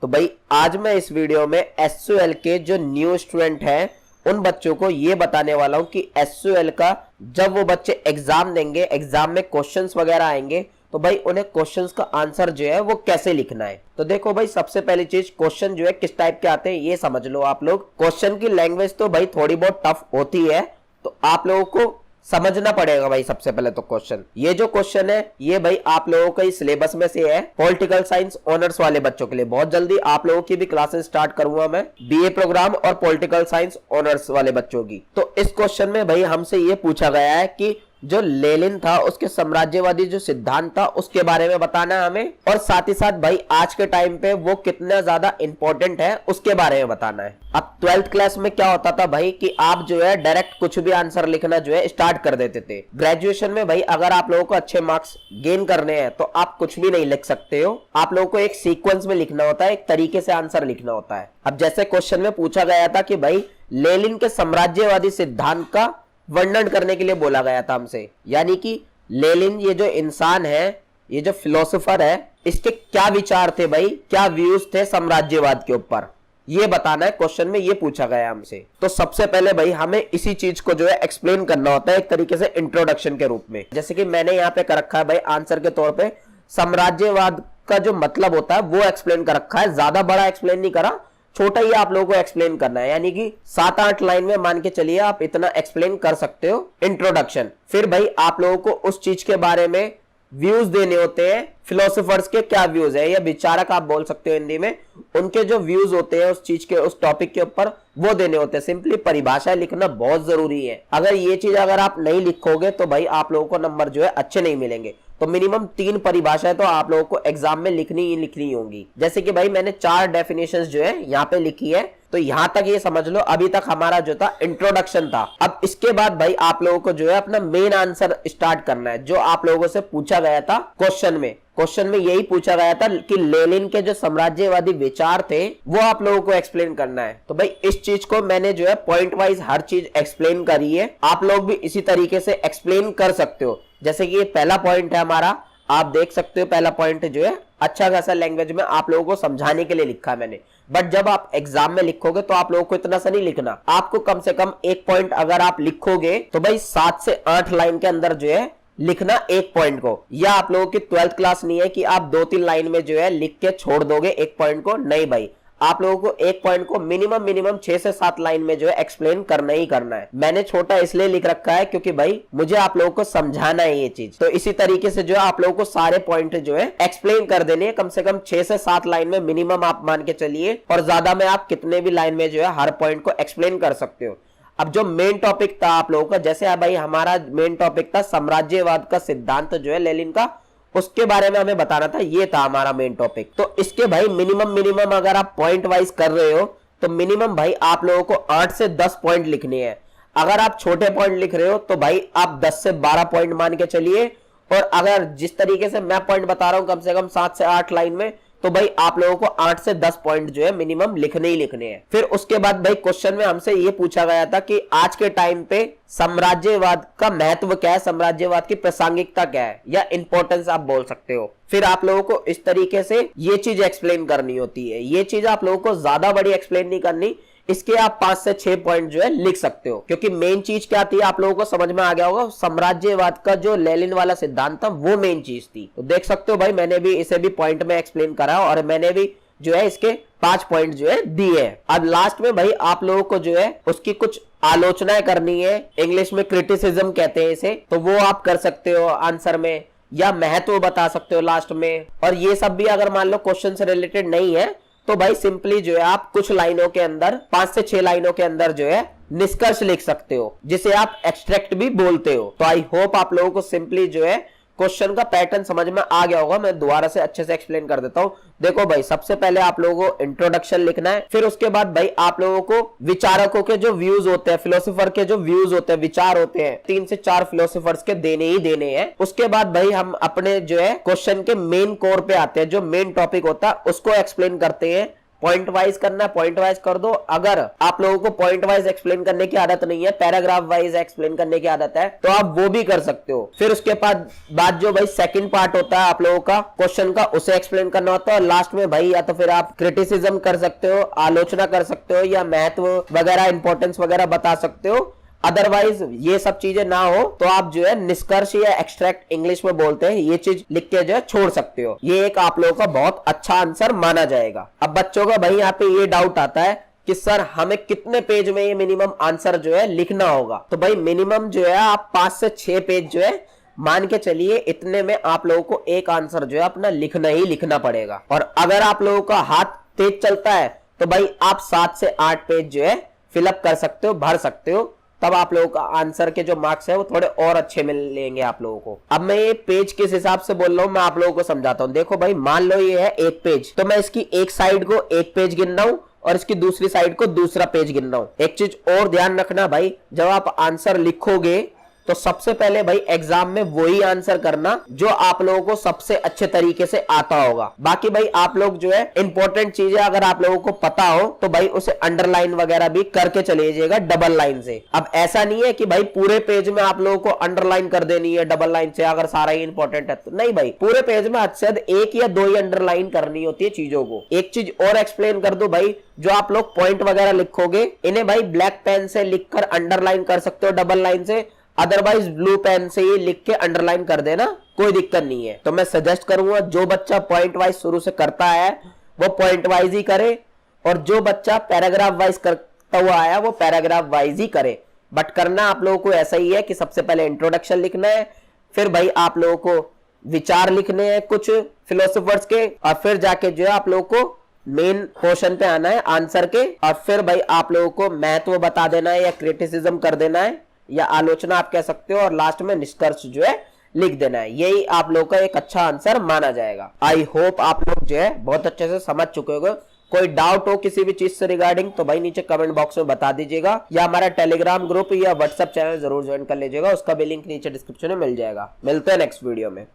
तो भाई आज मैं इस वीडियो में एसक्यूएल के जो न्यू स्टूडेंट हैं उन बच्चों को ये बताने वाला हूं कि एसक्यूएल का जब वो बच्चे एग्जाम देंगे, एग्जाम में क्वेश्चंस वगैरह आएंगे तो भाई उन्हें क्वेश्चंस का आंसर जो है वो कैसे लिखना है। तो देखो भाई, सबसे पहली चीज, क्वेश्चन जो है किस टाइप के आते हैं ये समझ लो आप लोग। क्वेश्चन की लैंग्वेज तो भाई थोड़ी बहुत टफ होती है, तो आप लोगों को समझना पड़ेगा भाई। सबसे पहले तो क्वेश्चन, ये जो क्वेश्चन है ये भाई आप लोगों का सिलेबस में से है पॉलिटिकल साइंस ऑनर्स वाले बच्चों के लिए। बहुत जल्दी आप लोगों की भी क्लासेस स्टार्ट करूंगा मैं बीए प्रोग्राम और पॉलिटिकल साइंस ऑनर्स वाले बच्चों की। तो इस क्वेश्चन में भाई हमसे ये पूछा गया है कि जो लेनिन था उसके साम्राज्यवादी जो सिद्धांत था उसके बारे में बताना है हमें, और साथ ही साथ भाई आज के टाइम पे वो कितना ज्यादा इंपॉर्टेंट है उसके बारे में बताना है। अब 12th क्लास में क्या होता था भाई कि आप जो है डायरेक्ट कुछ भी आंसर लिखना जो है स्टार्ट कर देते थे। ग्रेजुएशन में भाई अगर आप लोगों को अच्छे मार्क्स गेन करने हैं तो आप कुछ भी नहीं लिख सकते हो, आप लोगों को एक सीक्वेंस में लिखना होता है, एक तरीके से आंसर लिखना होता है। अब जैसे क्वेश्चन में पूछा गया था कि भाई लेनिन के साम्राज्यवादी सिद्धांत का वर्णन करने के लिए बोला गया था हमसे, यानी कि लेनिन ये जो इंसान है, ये जो फिलोसोफर है, इसके क्या विचार थे भाई, क्या व्यूज थे साम्राज्यवाद के ऊपर, ये बताना है। क्वेश्चन में ये पूछा गया हमसे। तो सबसे पहले भाई हमें इसी चीज को जो है एक्सप्लेन करना होता है एक तरीके से इंट्रोडक्शन के रूप में। जैसे कि मैंने यहाँ पे कर रखा है भाई आंसर के तौर पे साम्राज्यवाद का जो मतलब होता है वो एक्सप्लेन कर रखा है। ज्यादा बड़ा एक्सप्लेन नहीं करा, छोटा ही आप लोगों को एक्सप्लेन करना है, यानी कि 7-8 लाइन में मान के चलिए आप इतना एक्सप्लेन कर सकते हो इंट्रोडक्शन। फिर भाई आप लोगों को उस चीज के बारे में व्यूज देने होते हैं, फिलोसोफर्स के क्या व्यूज है या विचारक आप बोल सकते हो हिंदी में, उनके जो व्यूज होते हैं उस चीज के, उस टॉपिक के ऊपर वो देने होते हैं। सिंपली परिभाषा लिखना बहुत जरूरी है। अगर ये चीज अगर आप नहीं लिखोगे तो भाई आप लोगों को नंबर जो है अच्छे नहीं मिलेंगे। तो मिनिमम 3 परिभाषाएं तो आप लोगों को एग्जाम में लिखनी ही लिखनी होंगी। जैसे कि भाई मैंने 4 डेफिनेशंस जो है यहाँ पे लिखी है, तो यहां तक ये समझ लो अभी तक हमारा जो था इंट्रोडक्शन था। अब इसके बाद भाई आप लोगों को जो है अपना मेन आंसर स्टार्ट करना है, जो आप लोगों से पूछा गया था क्वेश्चन में। क्वेश्चन में यही पूछा गया था कि लेनिन के जो साम्राज्यवादी विचार थे वो आप लोगों को एक्सप्लेन करना है। तो भाई इस चीज को मैंने जो है पॉइंट वाइज हर चीज एक्सप्लेन करी है, आप लोग भी इसी तरीके से एक्सप्लेन कर सकते हो। जैसे कि ये पहला पॉइंट है हमारा, आप देख सकते हो पहला पॉइंट जो है अच्छा खासा लैंग्वेज में आप लोगों को समझाने के लिए लिखा है मैंने। बट जब आप एग्जाम में लिखोगे तो आप लोगों को इतना सा नहीं लिखना, आपको कम से कम एक पॉइंट अगर आप लिखोगे तो भाई 7 से 8 लाइन के अंदर जो है लिखना एक पॉइंट को। या आप लोगों की 12th क्लास नहीं है कि आप 2-3 लाइन में जो है लिख के छोड़ दोगे एक पॉइंट को, नहीं भाई, आप लोगों को एक पॉइंट को मिनिमम 6 से 7 लाइन में जो है एक्सप्लेन करना ही करना है। मैंने छोटा इसलिए लिख रखा है क्योंकि भाई मुझे आप लोगों को समझाना है ये चीज। तो इसी तरीके से जो है आप लोगों को सारे पॉइंट जो है एक्सप्लेन कर देने हैं, कम से कम 6 से 7 लाइन में मिनिमम आप मान के चलिए, और ज्यादा में आप कितने भी लाइन में जो है हर पॉइंट को एक्सप्लेन कर सकते हो। अब जो मेन टॉपिक था आप लोगों का, जैसे भाई हमारा मेन टॉपिक था साम्राज्यवाद का सिद्धांत जो है लेनिन का, उसके बारे में हमें बताना था, ये था हमारा मेन टॉपिक। तो इसके भाई मिनिमम अगर आप पॉइंट वाइज कर रहे हो तो मिनिमम भाई आप लोगों को 8 से 10 पॉइंट लिखने हैं। अगर आप छोटे पॉइंट लिख रहे हो तो भाई आप 10 से 12 पॉइंट मान के चलिए, और अगर जिस तरीके से मैं पॉइंट बता रहा हूं कम से कम 7 से 8 लाइन में, तो भाई आप लोगों को 8 से 10 पॉइंट जो है मिनिमम लिखने ही लिखने हैं। फिर उसके बाद भाई क्वेश्चन में हमसे ये पूछा गया था कि आज के टाइम पे साम्राज्यवाद का महत्व क्या है, साम्राज्यवाद की प्रासंगिकता क्या है, या इंपॉर्टेंस आप बोल सकते हो। फिर आप लोगों को इस तरीके से ये चीज एक्सप्लेन करनी होती है। ये चीज आप लोगों को ज्यादा बड़ी एक्सप्लेन नहीं करनी, इसके आप 5 से 6 पॉइंट जो है लिख सकते हो, क्योंकि मेन चीज क्या थी आप लोगों को समझ में आ गया होगा, साम्राज्यवाद का जो लेनिन वाला सिद्धांत था वो मेन चीज थी। तो देख सकते हो भाई मैंने भी इसे भी पॉइंट में एक्सप्लेन करा, और मैंने भी जो है इसके 5 पॉइंट जो है दिए हैं। अब लास्ट में भाई आप लोगों को जो है उसकी कुछ आलोचनाएं करनी है, इंग्लिश में क्रिटिसिज्म कहते हैं इसे, तो वो आप कर सकते हो आंसर में, या महत्व बता सकते हो लास्ट में। और ये सब भी अगर मान लो क्वेश्चन से रिलेटेड नहीं है तो भाई सिंपली जो है आप कुछ लाइनों के अंदर, 5 से 6 लाइनों के अंदर जो है निष्कर्ष लिख सकते हो, जिसे आप एक्सट्रैक्ट भी बोलते हो। तो आई होप आप लोगों को सिंपली जो है क्वेश्चन का पैटर्न समझ में आ गया होगा। मैं दोबारा से अच्छे से एक्सप्लेन कर देता हूं। देखो भाई सबसे पहले आप लोगों को इंट्रोडक्शन लिखना है, फिर उसके बाद भाई आप लोगों को विचारकों के जो व्यूज होते हैं, फिलोसोफर के जो व्यूज होते हैं, विचार होते हैं, 3 से 4 फिलोसोफर्स के देने ही देने हैं। उसके बाद भाई हम अपने जो है क्वेश्चन के मेन कोर पे आते हैं, जो मेन टॉपिक होता है उसको एक्सप्लेन करते हैं। पॉइंट वाइज करना है पॉइंट वाइज कर दो। अगर आप लोगों को पॉइंट वाइज एक्सप्लेन करने की आदत नहीं है, पैराग्राफ वाइज एक्सप्लेन करने की आदत है, तो आप वो भी कर सकते हो। फिर उसके बाद जो भाई सेकंड पार्ट होता है आप लोगों का क्वेश्चन का, उसे एक्सप्लेन करना होता है। और लास्ट में भाई या तो फिर आप क्रिटिसिज्म कर सकते हो, आलोचना कर सकते हो, या महत्व वगैरह इंपॉर्टेंस वगैरह बता सकते हो। अदरवाइज ये सब चीजें ना हो तो आप जो है निष्कर्ष या एक्सट्रैक्ट इंग्लिश में बोलते हैं, ये चीज लिख के जो है छोड़ सकते हो। ये एक आप लोगों का बहुत अच्छा आंसर माना जाएगा। अब बच्चों का भाई यहाँ पे ये डाउट आता है कि सर हमें कितने पेज में ये मिनिमम आंसर जो है लिखना होगा। तो भाई मिनिमम जो है आप 5 से 6 पेज जो है मान के चलिए, इतने में आप लोगों को एक आंसर जो है अपना लिखना ही लिखना पड़ेगा। और अगर आप लोगों का हाथ तेज चलता है तो भाई आप 7 से 8 पेज जो है फिलअप कर सकते हो, भर सकते हो। तब आप लोगों का आंसर के जो मार्क्स है वो थोड़े और अच्छे मिलेंगे आप लोगों को। अब मैं ये पेज किस हिसाब से बोल रहा हूं मैं आप लोगों को समझाता हूं। देखो भाई, मान लो ये है एक पेज, तो मैं इसकी एक साइड को एक पेज गिन रहा हूं और इसकी दूसरी साइड को दूसरा पेज गिन रहा हूं। एक चीज और ध्यान रखना भाई, जब आप आंसर लिखोगे तो सबसे पहले भाई एग्जाम में वही आंसर करना जो आप लोगों को सबसे अच्छे तरीके से आता होगा। बाकी भाई आप लोग जो है इंपॉर्टेंट चीजें अगर आप लोगों को पता हो तो भाई उसे अंडरलाइन वगैरह भी करके चले जाइएगा डबल लाइन से। अब ऐसा नहीं है कि भाई पूरे पेज में आप लोगों को अंडरलाइन कर देनी है डबल लाइन से अगर सारा ही इंपॉर्टेंट है तो नहीं भाई, पूरे पेज में हद से हद 1 या 2 ही अंडरलाइन करनी होती है चीजों को। एक चीज और एक्सप्लेन कर दो भाई, जो आप लोग पॉइंट वगैरह लिखोगे इन्हें भाई ब्लैक पेन से लिखकर अंडरलाइन कर सकते हो डबल लाइन से, अदरवाइज ब्लू पेन से ही लिख के अंडरलाइन कर देना, कोई दिक्कत नहीं है। तो मैं सजेस्ट करूंगा जो बच्चा पॉइंट वाइज शुरू से करता है वो पॉइंट वाइज ही करे, और जो बच्चा पैराग्राफ वाइज करता हुआ आया वो पैराग्राफ वाइज ही करे। बट करना आप लोगों को ऐसा ही है कि सबसे पहले इंट्रोडक्शन लिखना है, फिर भाई आप लोगों को विचार लिखने हैं कुछ फिलोसोफर्स के, और फिर जाके जो है आप लोगों को मेन पोर्शन पे आना है आंसर के, और फिर भाई आप लोगों को महत्व बता देना है या क्रिटिसिज्म कर देना है या आलोचना आप कह सकते हो, और लास्ट में निष्कर्ष जो है लिख देना है। यही आप लोग का एक अच्छा आंसर माना जाएगा। आई होप आप लोग जो है बहुत अच्छे से समझ चुके होंगे। कोई डाउट हो किसी भी चीज से रिगार्डिंग तो भाई नीचे कमेंट बॉक्स में बता दीजिएगा, या हमारा टेलीग्राम ग्रुप या व्हाट्सएप चैनल जरूर ज्वाइन कर लीजिएगा, उसका भी लिंक नीचे डिस्क्रिप्शन में मिल जाएगा। मिलते हैं नेक्स्ट वीडियो में।